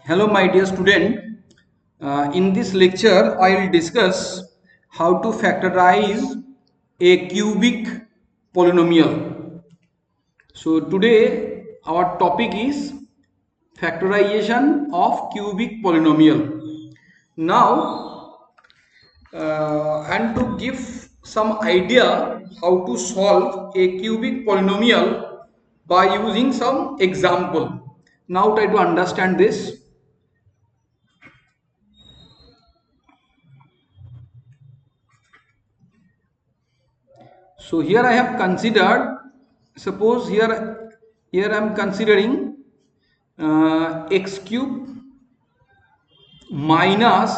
Hello my dear student. In this lecture I will discuss how to factorize a cubic polynomial. So today our topic is factorization of cubic polynomial. Now and to give some idea how to solve a cubic polynomial by using some example. Now try to understand this. So here I have considered, suppose here I am considering x cube minus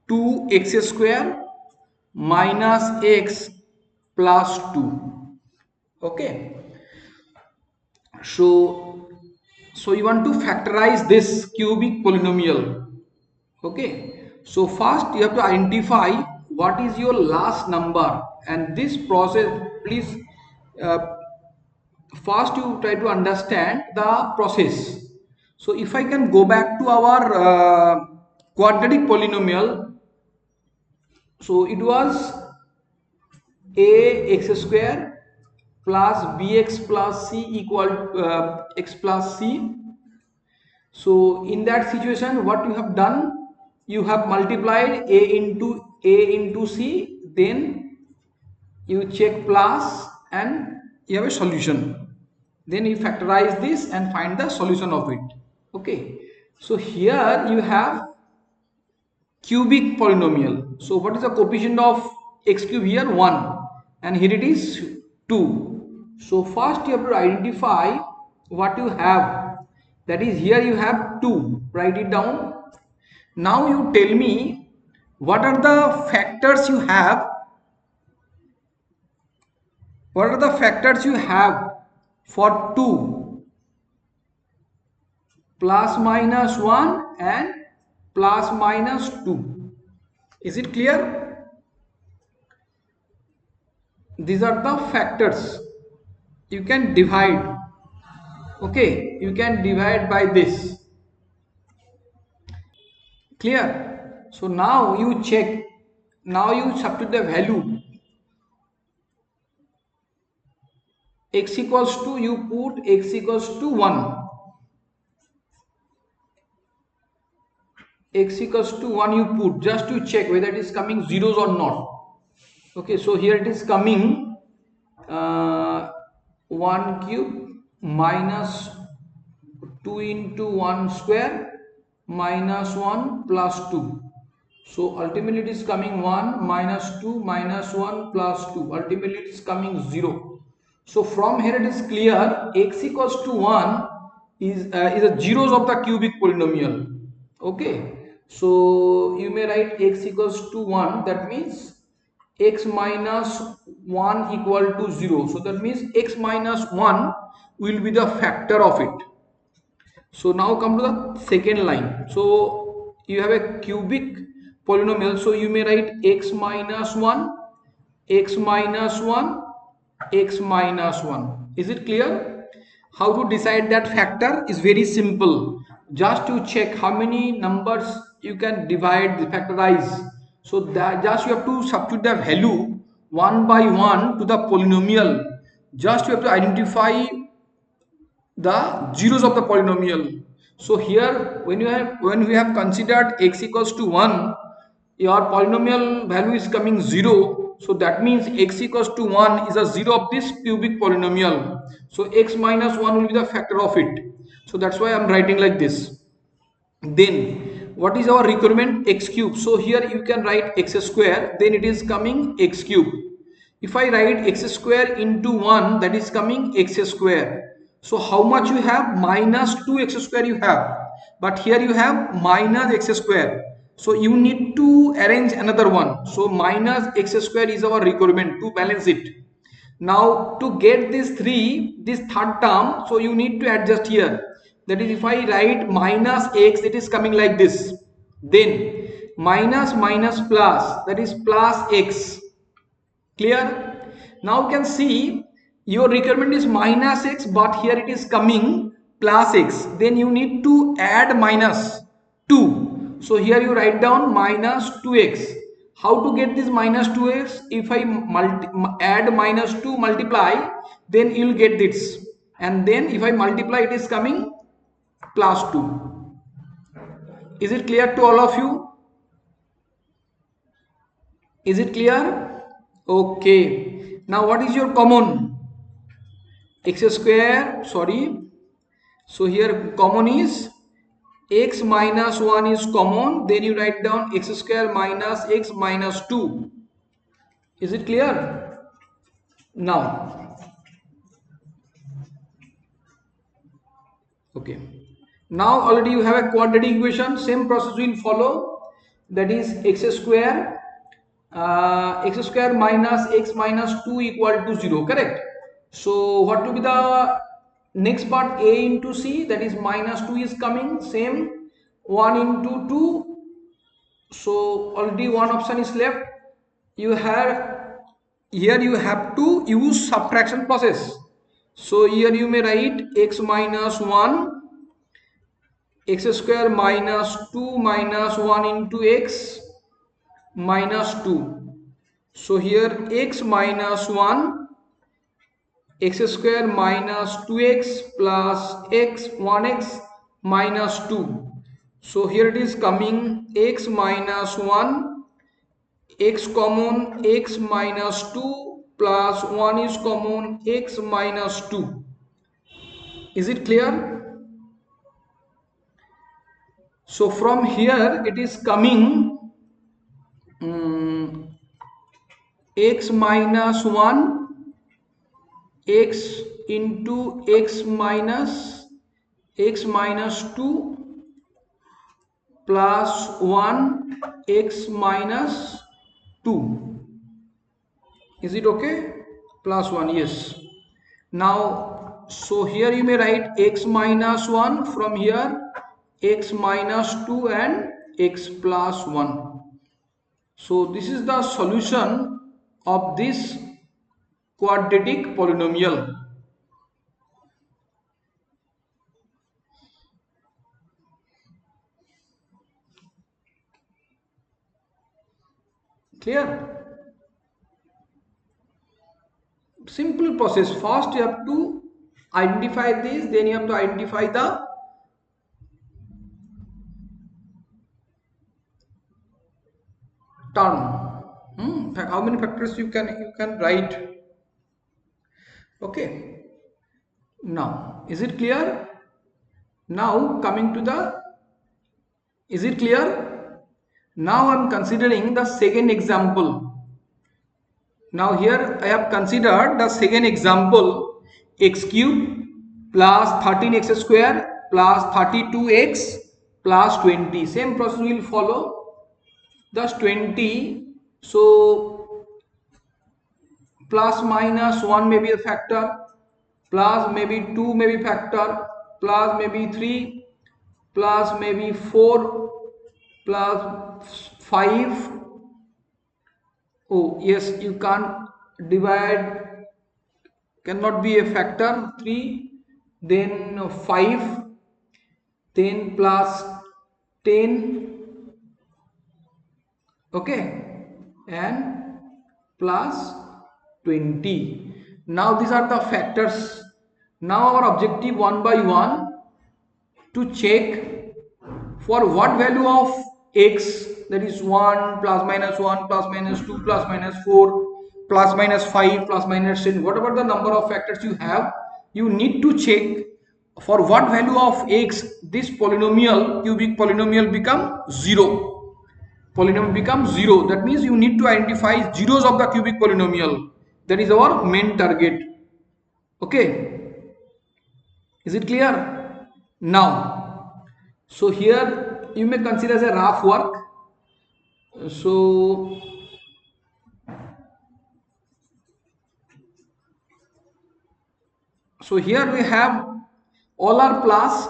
2x square minus x plus 2. Okay. So you want to factorize this cubic polynomial. Okay. So first you have to identify what is your last number, and this process, please first you try to understand the process. So if I can go back to our quadratic polynomial, so it was ax square plus bx plus c equal x plus c. So in that situation, what you have done, you have multiplied a into c, then you check plus and you have a solution. Then you factorize this and find the solution of it. Okay, so here you have cubic polynomial. So what is the coefficient of x cube here? 1, and here it is 2. So first you have to identify what you have. That is, here you have 2. Write it down. Now you tell me what are the factors you have. What are the factors you have for 2? Plus minus 1 and plus minus 2. Is it clear? These are the factors. You can divide. Okay, you can divide by this. Clear? So now you check. Now you substitute the value. X equals to, you put x equals to 1. X equals to 1 you put, just to check whether it is coming zeros or not. Okay, so here it is coming 1 cube minus 2 into 1 square minus 1 plus 2. So ultimately it is coming 1 minus 2 minus 1 plus 2. Ultimately it is coming 0. So from here it is clear x equals to 1 is the zeros of the cubic polynomial. Okay. So you may write x equals to 1, that means x minus 1 equal to 0. So that means x minus 1 will be the factor of it. So now come to the second line. So you have a cubic polynomial. So you may write x minus 1, x minus 1, x minus 1. Is it clear? How to decide that factor is very simple. Just to check how many numbers you can divide, factorize. So that just you have to substitute the value one by one to the polynomial. Just you have to identify the zeros of the polynomial. So here when we have considered x equals to 1, your polynomial value is coming 0. So that means x equals to 1 is a 0 of this cubic polynomial. So x minus 1 will be the factor of it. So that's why I am writing like this. Then what is our requirement? X cube. So here you can write x square, then it is coming x cube. If I write x square into 1, that is coming x square. So how much you have? Minus 2x square you have, but here you have minus x square. So you need to arrange another one. So minus x square is our requirement to balance it. Now to get this third term, so you need to adjust here. That is, if I write minus x, it is coming like this. Then minus minus plus, that is plus x. Clear? Now you can see your requirement is minus x, but here it is coming plus x, then you need to add minus 2. So here you write down minus 2x. How to get this minus 2x? If I add minus 2 multiply, then you'll get this, and then if I multiply, it is coming plus 2. Is it clear to all of you? Is it clear? Okay. Now what is your common? X square, sorry. So here common is x minus 1 is common, then you write down x square minus x minus 2. Is it clear? Now, okay. Now already you have a quadratic equation, same process will follow, that is x square minus x minus 2 equal to 0, correct? So what will be the next part? A into c, that is minus 2 is coming, same 1 into 2. So already one option is left. You have here, you have to use subtraction process. So here you may write x minus 1, x square minus 2 minus 1 into x minus 2. So here x minus 1, x square minus 2x plus x 1x minus 2. So here it is coming x minus 1, x common x minus 2 plus 1 is common x minus 2. Is it clear? So from here it is coming x minus 1 x into x minus 2 plus 1 x minus 2. Is it okay? Plus 1, yes. Now, so here you may write x minus 1, from here x minus 2 and x plus 1. So this is the solution of this quadratic polynomial. Clear? Simple process. First you have to identify this, then you have to identify the term. How many factors you can write? Okay. Now, is it clear? Now coming to the, is it clear? Now I am considering the second example. Now here I have considered the second example, x cube plus 13x square plus 32x plus 20. Same process will follow. Thus 20. So plus minus 1 may be a factor, plus maybe 2 may be factor, plus maybe 3, plus maybe 4, plus 5. Oh yes, you can't divide, cannot be a factor. 3, then 5, then plus 10, okay, and plus 20. Now these are the factors. Now our objective one by one to check for what value of x, that is 1 plus minus 1 plus minus 2 plus minus 4 plus minus 5 plus minus 10, whatever the number of factors you have, you need to check for what value of x this polynomial, cubic polynomial, become 0. Polynomial becomes 0. That means you need to identify zeros of the cubic polynomial. That is our main target. Okay, is it clear? Now, so here you may consider as a rough work. So here we have all are plus,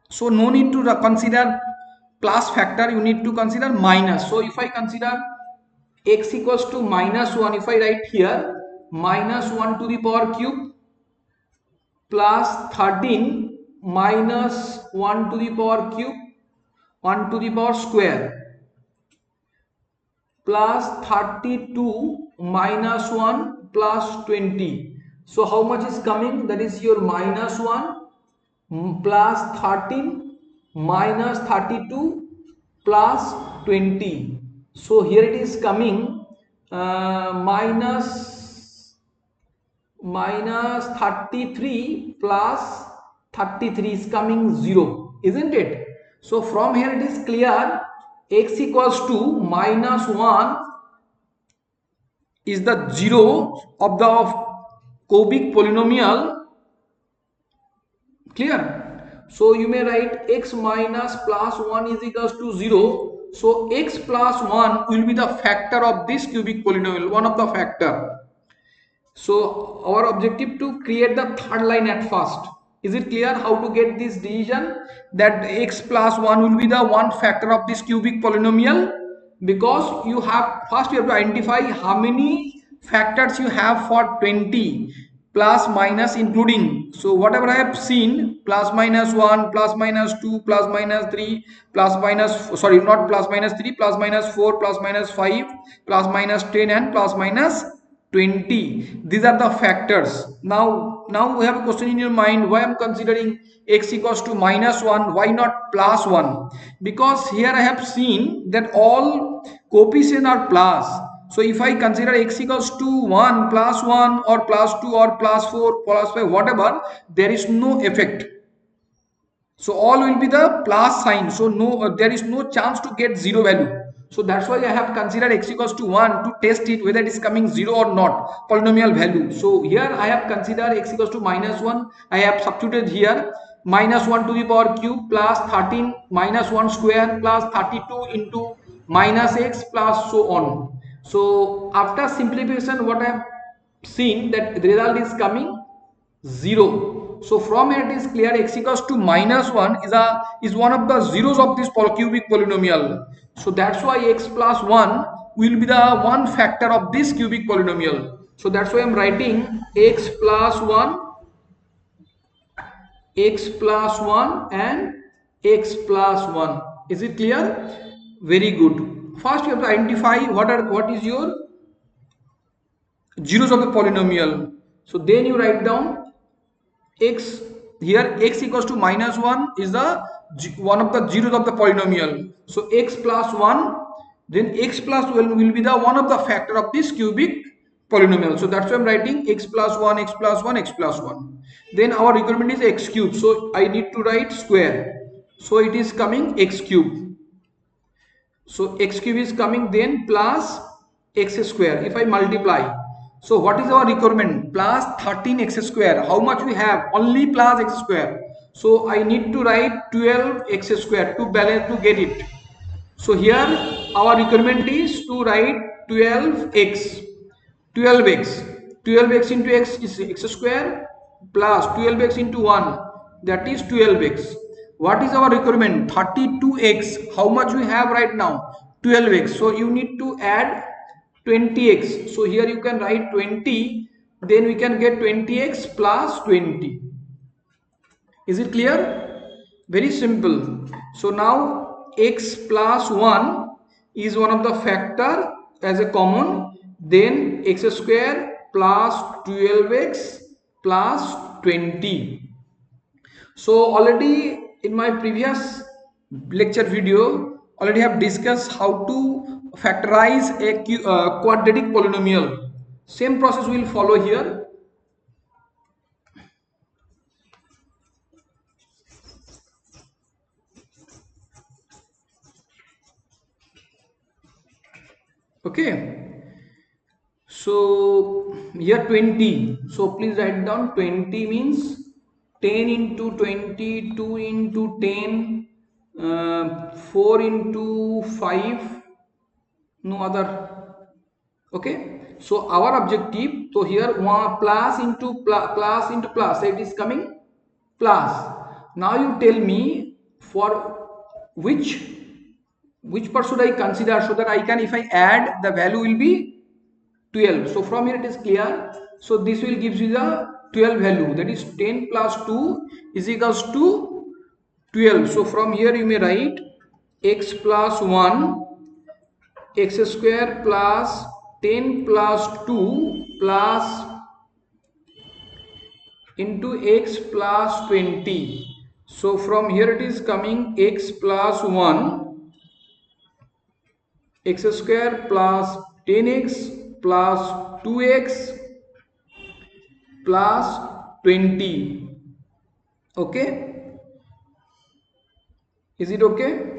so no need to consider plus factor, you need to consider minus. So if I consider x equals to minus 1, if I write here minus 1 to the power cube plus 13 minus 1 to the power cube 1 to the power square plus 32 minus 1 plus 20. So how much is coming? That is your minus 1 plus 13 minus 32 plus 20. So here it is coming minus 33 plus 33 is coming 0, isn't it? So from here it is clear x equals to minus 1 is the 0 of the cubic polynomial. Clear? So you may write x minus plus 1 is equals to 0. So x plus 1 will be the factor of this cubic polynomial, one of the factor. So our objective to create the third line at first. Is it clear how to get this division? That x plus 1 will be the one factor of this cubic polynomial, because you have first you have to identify how many factors you have for 20 plus minus including. So whatever I have seen, plus minus 1 plus minus 2 plus minus 3 plus minus, sorry, not plus minus 3, plus minus 4 plus minus 5 plus minus 10 and plus minus 20. These are the factors. Now we have a question in your mind, why I'm considering x equals to minus 1, why not plus 1? Because here I have seen that all coefficients are plus. So if I consider x equals to 1 plus 1 or plus 2 or plus 4 plus 5, whatever, there is no effect. So all will be the plus sign. So no, there is no chance to get 0 value. So that's why I have considered x equals to 1 to test it whether it is coming 0 or not, polynomial value. So here I have considered x equals to minus 1. I have substituted here minus 1 to the power cube plus 13 minus 1 square plus 32 into minus x plus so on. So after simplification, what I have seen that the result is coming 0. So from here it is clear x equals to minus 1 is one of the zeros of this cubic polynomial. So that's why x plus 1 will be the one factor of this cubic polynomial. So that's why I'm writing x plus 1 and x plus 1. Is it clear? Very good. First you have to identify what is your zeros of the polynomial. So then you write down x, here x equals to minus 1 is the one of the zeros of the polynomial. So x plus 1, then x plus 1 will be the one of the factor of this cubic polynomial. So that's why I'm writing x plus 1, x plus 1, x plus 1. Then our requirement is x cube. So I need to write square. So it is coming x cube. So x cube is coming, then plus x square. If I multiply, so what is our requirement? Plus 13x square. How much we have? Only plus x square. So I need to write 12x square to balance, to get it. So here our requirement is to write 12x. 12x into x is x square plus 12x into 1, that is 12x. What is our requirement? 32x. How much we have right now? 12x. So you need to add 20x. So here you can write 20, then we can get 20x plus 20. Is it clear? Very simple. So now x plus 1 is one of the factor as a common, then x square plus 12x plus 20. So already in my previous lecture video already have discussed how to factorize a quadratic polynomial. Same process will follow here. Okay, so here 20, so please write down 20 means 10 into 20, 2 into 10, 4 into 5, no other. Okay, so our objective, so here plus into plus, so it is coming plus. Now you tell me for which part should I consider, so that I can, if I add, the value will be 12. So from here it is clear. So this will give you the 12 value, that is 10 plus 2 is equals to 12. So from here you may write x plus 1 x square plus 10 plus 2 plus into x plus 20. So from here it is coming x plus 1 x square plus 10x plus 2x plus 20. Okay, is it okay?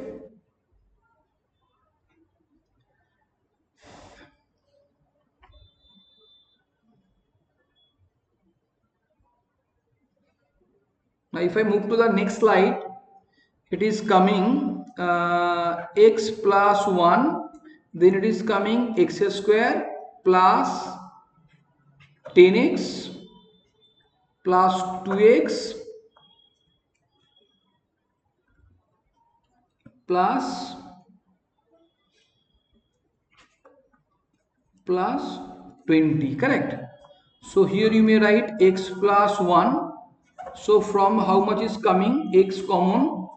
Now if I move to the next slide, it is coming x plus 1, then it is coming x square plus 10x plus 2x plus 20, correct? So here you may write x plus 1. So from how much is coming? X common,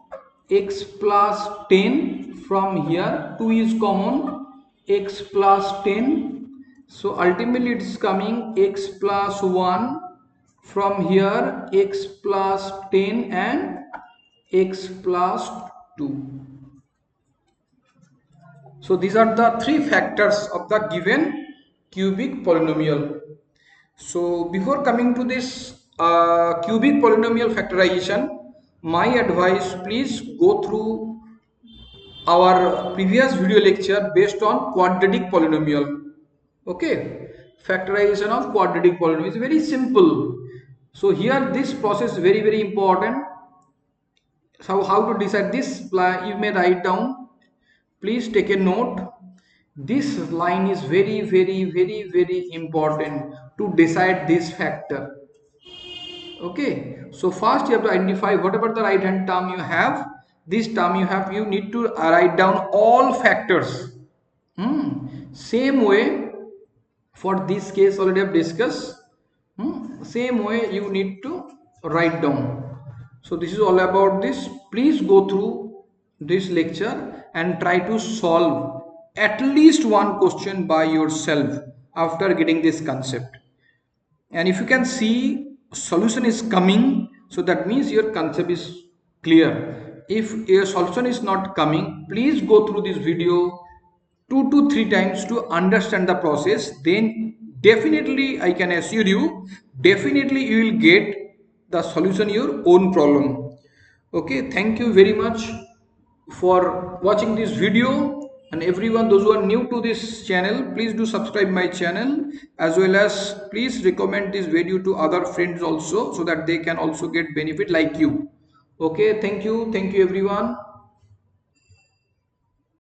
x plus 10, from here 2 is common, x plus 10. So ultimately it is coming x plus 1, from here x plus 10 and x plus 2. So these are the three factors of the given cubic polynomial. So before coming to this cubic polynomial factorization, my advice, please go through our previous video lecture based on quadratic polynomial. Okay, factorization of quadratic polynomial is very simple. So here this process is very important. So how to decide this, you may write down. Please take a note. This line is very important to decide this factor. Okay, so first you have to identify whatever the right hand term you have, this term you need to write down all factors. Same way, for this case already I have discussed, same way you need to write down. So this is all about this. Please go through this lecture and try to solve at least one question by yourself after getting this concept. And if you can see solution is coming, so that means your concept is clear. If your solution is not coming, please go through this video 2 to 3 times to understand the process. Then definitely I can assure you, definitely you will get the solution your own problem. Okay, thank you very much for watching this video. And everyone, those who are new to this channel, please do subscribe my channel, as well as please recommend this video to other friends also, so that they can also get benefit like you. Okay, thank you everyone.